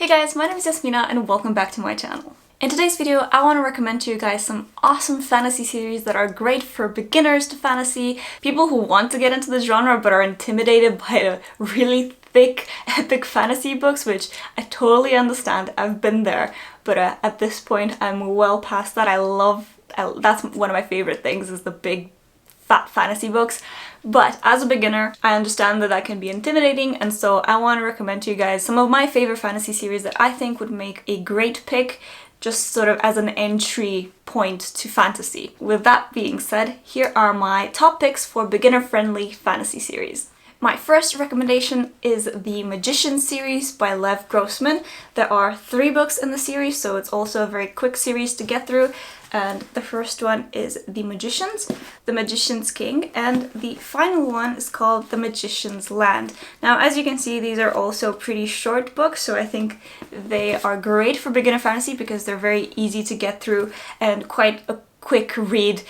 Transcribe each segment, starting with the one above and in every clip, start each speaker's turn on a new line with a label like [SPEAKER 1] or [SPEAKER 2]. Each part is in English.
[SPEAKER 1] Hey guys, my name is Iasmina and welcome back to my channel. In today's video, I want to recommend to you guys some awesome fantasy series that are great for beginners to fantasy, people who want to get into the genre but are intimidated by the really thick, epic fantasy books, which I totally understand. I've been there, but at this point I'm well past that. That's one of my favorite things, is the big fat fantasy books. But as a beginner, I understand that can be intimidating, and so I want to recommend to you guys some of my favorite fantasy series that I think would make a great pick, just sort of as an entry point to fantasy. With that being said, here are my top picks for beginner-friendly fantasy series. My first recommendation is the Magician series by Lev Grossman. There are 3 books in the series, so it's also a very quick series to get through. And the first one is The Magicians, The Magician's King, and the final one is called The Magician's Land. Now, as you can see, these are also pretty short books, so I think they are great for beginner fantasy because they're very easy to get through and quite a quick read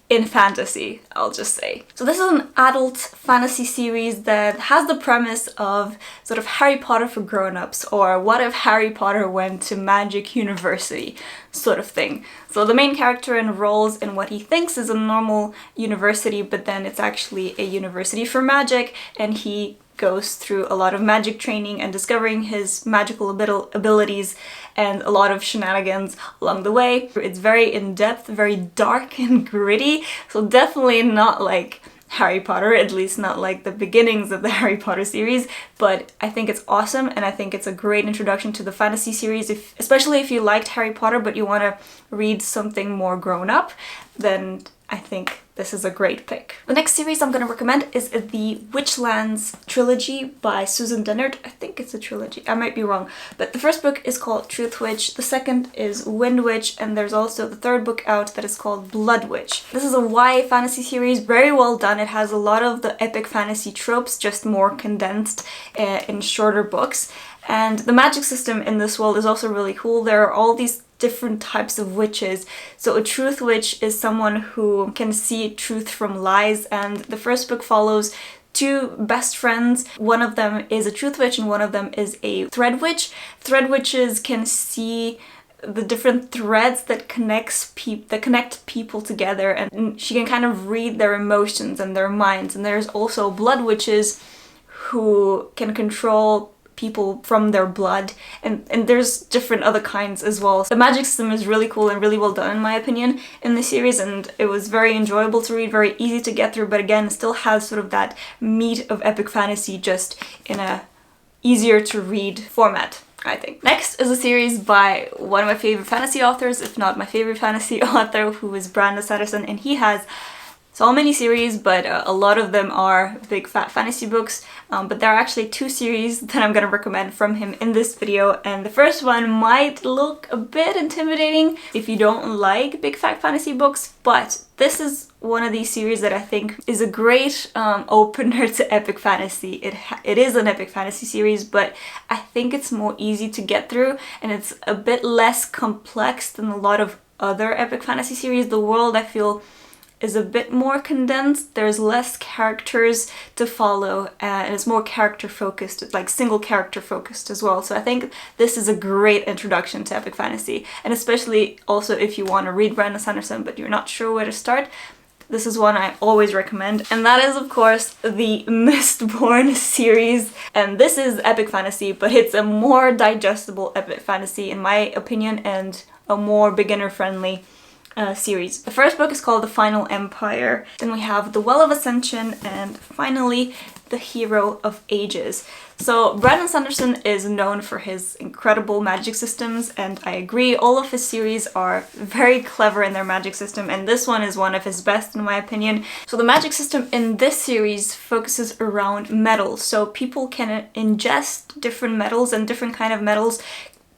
[SPEAKER 1] in fantasy, I'll just say. So this is an adult fantasy series that has the premise of sort of Harry Potter for grown-ups, or what if Harry Potter went to Magic University sort of thing. So the main character enrolls in what he thinks is a normal university, but then it's actually a university for magic, and he goes through a lot of magic training and discovering his magical abilities and a lot of shenanigans along the way. It's very in-depth, very dark and gritty, so definitely not like Harry Potter, at least not like the beginnings of the Harry Potter series, but I think it's awesome and I think it's a great introduction to the fantasy series, especially if you liked Harry Potter but you want to read something more grown up, then I think this is a great pick. The next series I'm going to recommend is the Witchlands trilogy by Susan Dennard. I think it's a trilogy, I might be wrong, but the first book is called Truth Witch, the second is Wind Witch, and there's also the third book out that is called Blood Witch. This is a YA fantasy series, very well done. It has a lot of the epic fantasy tropes, just more condensed in shorter books. And the magic system in this world is also really cool. There are all these different types of witches. So a truth witch is someone who can see truth from lies, and the first book follows 2 best friends. One of them is a truth witch and one of them is a thread witch. Thread witches can see the different threads that connect people together, and she can kind of read their emotions and their minds. And there's also blood witches who can control people from their blood, and there's different other kinds as well. The magic system is really cool and really well done in my opinion in the series, and it was very enjoyable to read, very easy to get through, but again, still has sort of that meat of epic fantasy, just in a easier to read format, I think. Next is a series by one of my favorite fantasy authors, if not my favorite fantasy author, who is Brandon Sanderson, and he has so many series, but a lot of them are big fat fantasy books, but there are actually 2 series that I'm gonna recommend from him in this video, and the first one might look a bit intimidating if you don't like big fat fantasy books, but this is one of these series that I think is a great opener to epic fantasy. It is an epic fantasy series, but I think it's more easy to get through, and it's a bit less complex than a lot of other epic fantasy series. The world, I feel, is a bit more condensed. There's less characters to follow, and it's more character focused, like single character focused as well. So I think this is a great introduction to epic fantasy, and especially also if you want to read Brandon Sanderson but you're not sure where to start, this is one I always recommend, and that is of course the Mistborn series. And this is epic fantasy, but it's a more digestible epic fantasy in my opinion, and a more beginner friendly series. The first book is called The Final Empire, then we have The Well of Ascension, and finally The Hero of Ages. So Brandon Sanderson is known for his incredible magic systems, and I agree, all of his series are very clever in their magic system, and this one is one of his best in my opinion. So the magic system in this series focuses around metals, so people can ingest different metals, and different kind of metals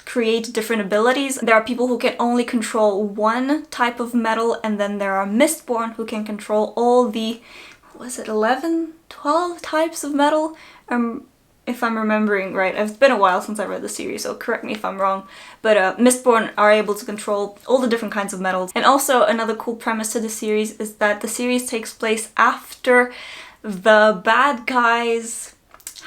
[SPEAKER 1] create different abilities. There are people who can only control one type of metal, and then there are Mistborn who can control all the, was it 11, 12 types of metal? If I'm remembering right. It's been a while since I read the series, so correct me if I'm wrong. But Mistborn are able to control all the different kinds of metals. And also another cool premise to the series is that the series takes place after the bad guys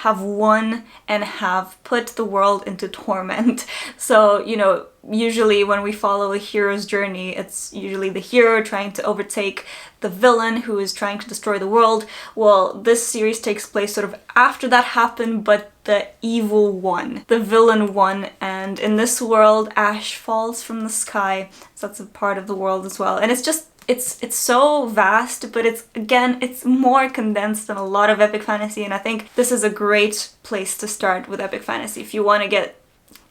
[SPEAKER 1] have won and have put the world into torment. So, you know, usually when we follow a hero's journey, it's usually the hero trying to overtake the villain who is trying to destroy the world. Well, this series takes place sort of after that happened, but the evil won. The villain won, and in this world, ash falls from the sky. So that's a part of the world as well. And it's just, it's so vast, but it's more condensed than a lot of epic fantasy, and I think this is a great place to start with epic fantasy if you want to get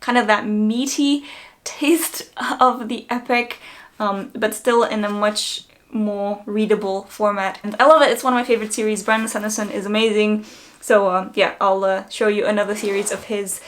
[SPEAKER 1] kind of that meaty taste of the epic, but still in a much more readable format. And I love it. It's one of my favorite series. Brandon Sanderson is amazing. So yeah, I'll show you another series of his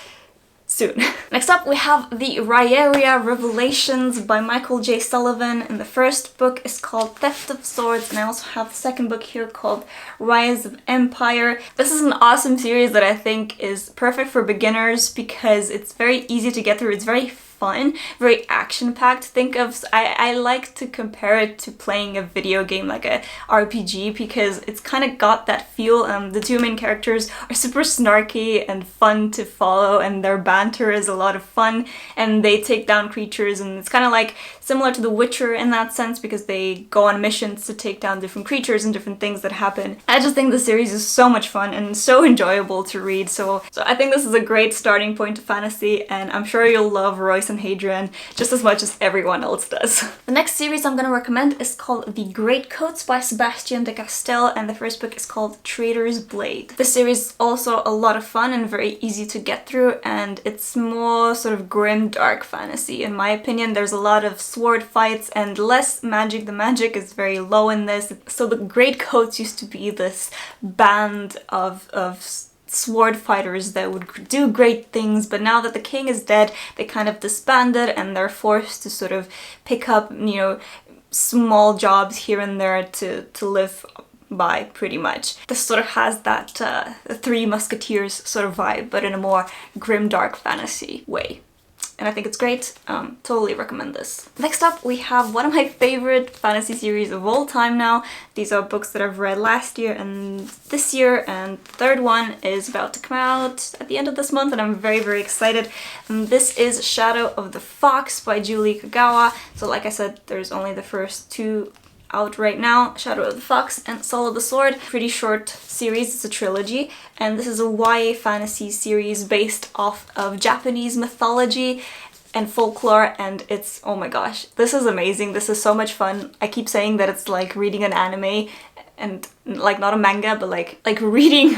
[SPEAKER 1] soon. Next up we have the Riyria Revelations by Michael J. Sullivan, and the first book is called Theft of Swords, and I also have the second book here called Rise of Empire. This is an awesome series that I think is perfect for beginners because it's very easy to get through. It's very fun, very action-packed. Think of, I like to compare it to playing a video game, like a RPG, because it's kind of got that feel. The two main characters are super snarky and fun to follow, and their banter is a lot of fun, and they take down creatures, and it's kind of like similar to The Witcher in that sense, because they go on missions to take down different creatures and different things that happen. I just think the series is so much fun and so enjoyable to read, so I think this is a great starting point to fantasy, and I'm sure you'll love Royce and Hadrian just as much as everyone else does. The next series I'm gonna recommend is called The Greatcoats by Sebastian de Castell, and the first book is called Traitor's Blade. This series is also a lot of fun and very easy to get through, and it's more sort of grim, dark fantasy in my opinion. There's a lot of sword fights and less magic. The magic is very low in this. So the Greatcoats used to be this band of sword fighters that would do great things, but now that the king is dead, they kind of disbanded and they're forced to sort of pick up, you know, small jobs here and there to live by, pretty much. This sort of has that Three Musketeers sort of vibe, but in a more grim, dark fantasy way. And I think it's great. Totally recommend this. Next up we have one of my favorite fantasy series of all time now. These are books that I've read last year and this year, and the third one is about to come out at the end of this month, and I'm very, very excited. And this is Shadow of the Fox by Julie Kagawa. So like I said, there's only the first two out right now, Shadow of the Fox and Soul of the Sword. Pretty short series, it's a trilogy, and this is a YA fantasy series based off of Japanese mythology and folklore, and it's, oh my gosh, this is amazing. This is so much fun. I keep saying that it's like reading an anime, and like not a manga, but like reading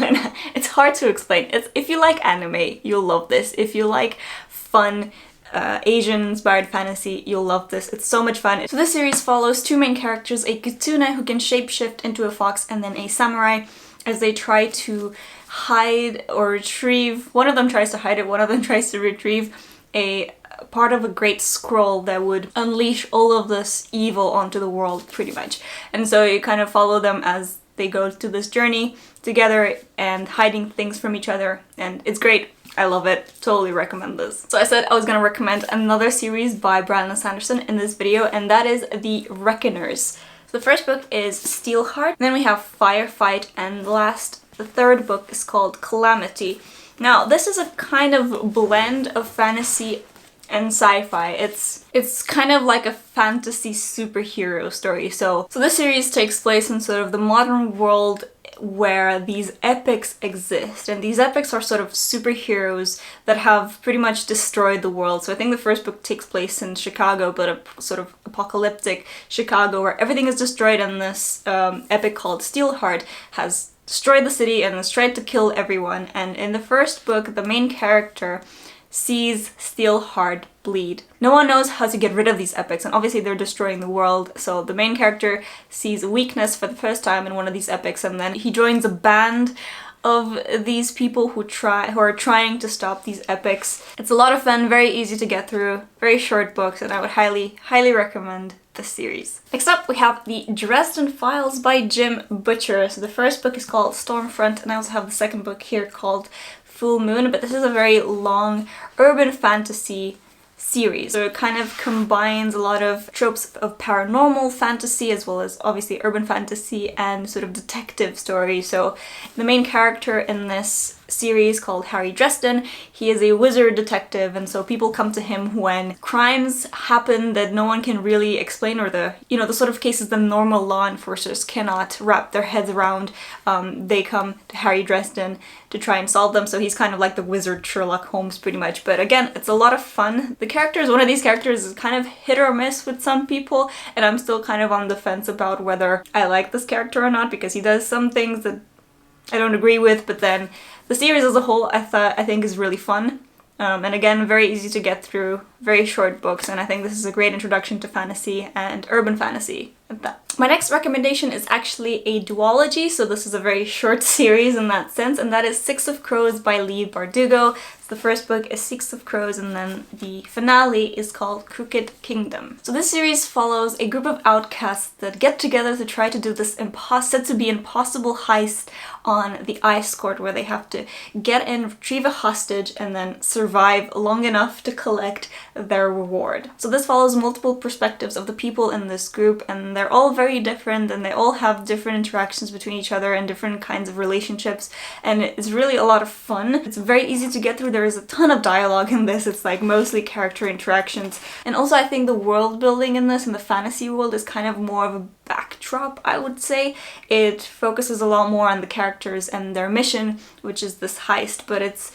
[SPEAKER 1] it's hard to explain. It's, if you like anime, you'll love this. If you like fun Asian-inspired fantasy, you'll love this. It's so much fun. So this series follows two main characters, a kitsune who can shapeshift into a fox, and then a samurai, as they try to hide or retrieve, one of them tries to hide it, one of them tries to retrieve a part of a great scroll that would unleash all of this evil onto the world, pretty much. And so you kind of follow them as they go to this journey together and hiding things from each other, and it's great. I love it. Totally recommend this. So I said I was gonna recommend another series by Brandon Sanderson in this video, and that is The Reckoners. So the first book is Steelheart, then we have Firefight, and the third book is called Calamity. Now this is a kind of blend of fantasy and sci-fi. It's kind of like a fantasy superhero story. So this series takes place in sort of the modern world where these epics exist, and these epics are sort of superheroes that have pretty much destroyed the world. So I think the first book takes place in Chicago, but a sort of apocalyptic Chicago where everything is destroyed, and this epic called Steelheart has destroyed the city and has tried to kill everyone. And in the first book, the main character sees Steelheart bleed. No one knows how to get rid of these epics, and obviously they're destroying the world, so the main character sees a weakness for the first time in one of these epics, and then he joins a band of these people who are trying to stop these epics. It's a lot of fun, very easy to get through, very short books, and I would highly recommend this series. Next up we have the Dresden Files by Jim Butcher. So the first book is called Stormfront, and I also have the second book here called Full Moon, but this is a very long urban fantasy series. So it kind of combines a lot of tropes of paranormal fantasy as well as obviously urban fantasy and sort of detective story. So the main character in this series called Harry Dresden. He is a wizard detective, and so people come to him when crimes happen that no one can really explain, or the sort of cases that normal law enforcers cannot wrap their heads around. They come to Harry Dresden to try and solve them, so he's kind of like the wizard Sherlock Holmes pretty much. But again, it's a lot of fun. The characters, one of these characters is kind of hit or miss with some people, and I'm still kind of on the fence about whether I like this character or not, because he does some things that I don't agree with, but then the series as a whole I think is really fun. And again, very easy to get through, very short books, and I think this is a great introduction to fantasy and urban fantasy at that. My next recommendation is actually a duology, so this is a very short series in that sense, and that is Six of Crows by Leigh Bardugo. The first book is Six of Crows, and then the finale is called Crooked Kingdom. So this series follows a group of outcasts that get together to try to do this said to be impossible heist on the ice court, where they have to get in, retrieve a hostage, and then survive long enough to collect their reward. So this follows multiple perspectives of the people in this group, and they're all very different, and they all have different interactions between each other and different kinds of relationships, and it's really a lot of fun. It's very easy to get through. There is a ton of dialogue in this. It's like mostly character interactions, and also I think the world building in this, in the fantasy world, is kind of more of a backdrop, I would say. It focuses a lot more on the characters and their mission, which is this heist, but it's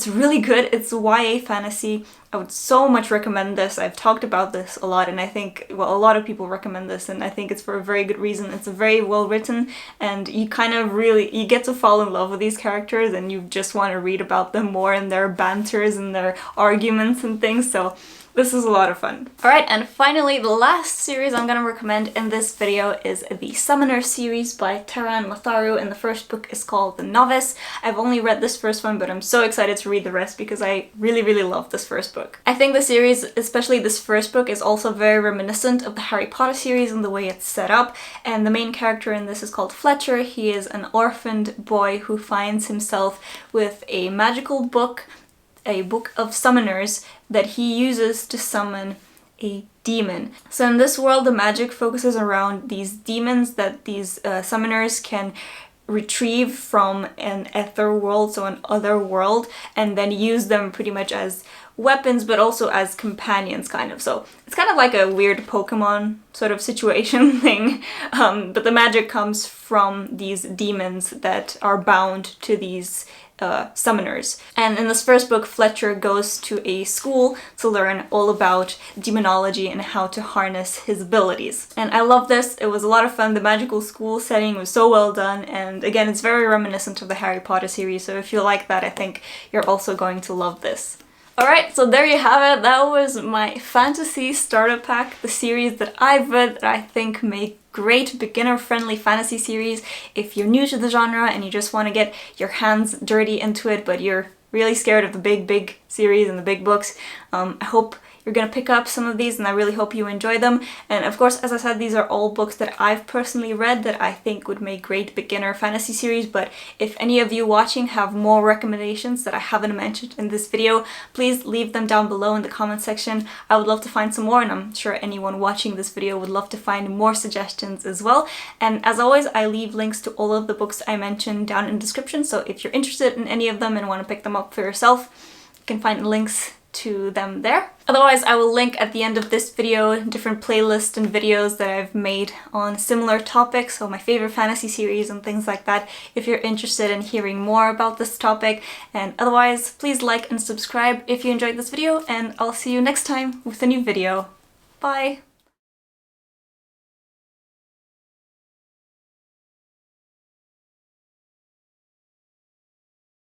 [SPEAKER 1] really good. It's YA fantasy. I would so much recommend this. I've talked about this a lot, and I think, well, a lot of people recommend this, and I think it's for a very good reason. It's very well written, and you kind of you get to fall in love with these characters, and you just want to read about them more and their banters and their arguments and things, so this is a lot of fun. Alright, and finally, the last series I'm gonna recommend in this video is the Summoner series by Taran Matharu, and the first book is called The Novice. I've only read this first one, but I'm so excited to read the rest because I really, really love this first book. I think the series, especially this first book, is also very reminiscent of the Harry Potter series in the way it's set up, and the main character in this is called Fletcher. He is an orphaned boy who finds himself with a magical book, a book of summoners that he uses to summon a demon. So in this world, the magic focuses around these demons that these summoners can retrieve from an ether world, so an other world, and then use them pretty much as weapons, but also as companions, kind of. So it's kind of like a weird Pokemon sort of situation thing, but the magic comes from these demons that are bound to these summoners. And in this first book, Fletcher goes to a school to learn all about demonology and how to harness his abilities. And I love this. It was a lot of fun. The magical school setting was so well done, and again, it's very reminiscent of the Harry Potter series, so if you like that, I think you're also going to love this. Alright, so there you have it. That was my fantasy starter pack, the series that I've read that I think make great beginner-friendly fantasy series. If you're new to the genre and you just want to get your hands dirty into it, but you're really scared of the big series and the big books, I hope you're gonna pick up some of these, and I really hope you enjoy them. And of course, as I said, these are all books that I've personally read that I think would make great beginner fantasy series, but if any of you watching have more recommendations that I haven't mentioned in this video, please leave them down below in the comment section. I would love to find some more, and I'm sure anyone watching this video would love to find more suggestions as well. And as always, I leave links to all of the books I mentioned down in the description, so if you're interested in any of them and want to pick them up for yourself, you can find links to them there. Otherwise, I will link at the end of this video different playlists and videos that I've made on similar topics, so my favorite fantasy series and things like that, if you're interested in hearing more about this topic. And otherwise, please like and subscribe if you enjoyed this video, and I'll see you next time with a new video. Bye!